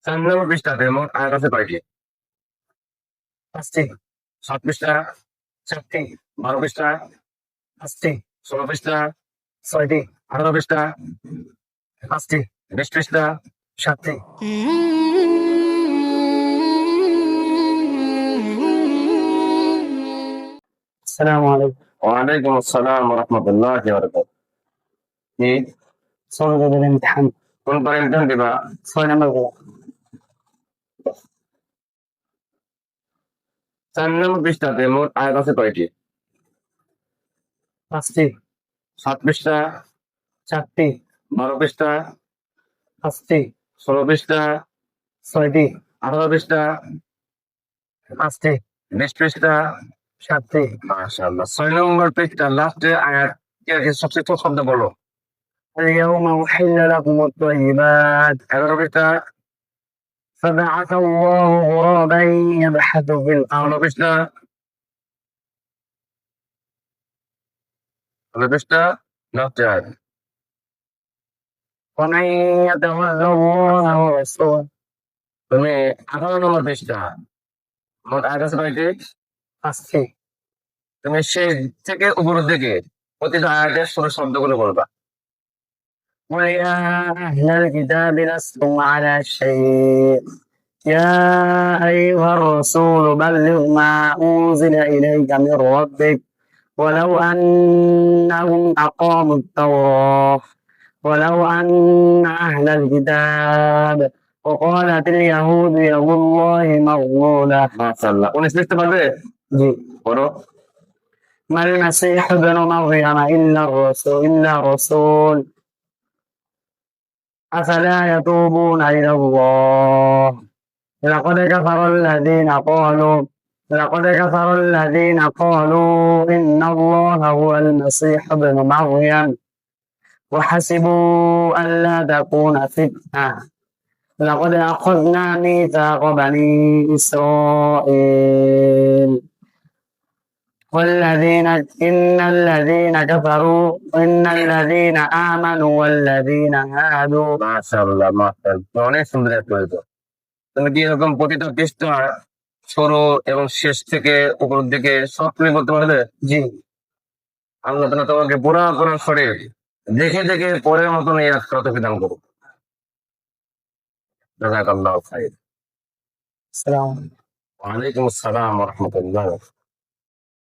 4 নম্বর পৃষ্ঠাতে মোট আয়াত আছে কয়টি? 5টি, 7 পৃষ্ঠা, 4টি, 12 পৃষ্ঠা, 5টি, 16 পৃষ্ঠা, 6টি, 18 পৃষ্ঠা, 5টি, 20 পৃষ্ঠা, 7টি। আসসালামু আলাইকুম। ওয়ালাইকুম আসসালাম ওয়া রাহমাতুল্লাহি ওয়া বারাকাতুহু। কি সৌরজগতের ইমতিহান কোন পারে ইমতিহান দিবা? 6 নম্বর গুলো। 4 নম্বর পৃষ্ঠাতে মোট আয়াত আছে কয়টি? 5টি, 7 পৃষ্ঠা, 4টি, 12 পৃষ্ঠা, 5টি, 16 পৃষ্ঠা, 6টি, 18 পৃষ্ঠা, 5টি, 20 পৃষ্ঠা। 7টি। মাশাআল্লাহ। 6 নম্বর পৃষ্ঠা লাস্টে আয়াত কি সবচেয়ে ছোট শব্দ বলো? اليوم أحل لكم الطيبات 11 পৃষ্ঠা, فبعث الله غرابا يبحث في الأرض 15 পৃষ্ঠা, 16 পৃষ্ঠা, লাস্টে আয়াত। ومن يتولى الله ورسوله তুমি 18 নম্বর পৃষ্ঠা মোট আয়াত আছে কয়টি? 5টি। তুমি শেষ থেকে উপরের দিকে প্রতিটা আয়াতের ছোট শব্দগুলো বলবা। قل يا أهل الكتاب لستم على شيء يا أيها الرسول بلغ ما أنزل إليك من ربك ولو أنهم أقاموا التوراة ولو أن أهل الكتاب وقالت اليهود يد الله مغلولة মাশাআল্লাহ। 19 পৃষ্ঠা পারবে? جي পড়ো। ما المسيح ابن مريم إلا رسول أفلا يتوبون إلى الله لقد كفر الذين قالوا إن الله هو المسيح ابن مريم وحسبوا ألا تكون فتنة لقد أخذنا ميثاق بني إسرائيل إن الذين آمنوا والذين هادوا মাশাআল্লাহ, মাশাআল্লাহ। অনেক সুন্দর একটা হয়েছে। তুমি কি এরকম প্রতিটা পৃষ্ঠা শুরু এবং শেষ থেকে উপরের দিকে সব তুমি বলতে পারবে? جي আল্লাহ তাআলা তোমাকে পুরা পুরা সরে দেখে দেখে পরের মতন এই আয়াত দান করুক। জাযাকাল্লাহু খাইর। السلام ওয়ালাইকুম আসসালাম ওয়া রাহমাতুল্লাহ।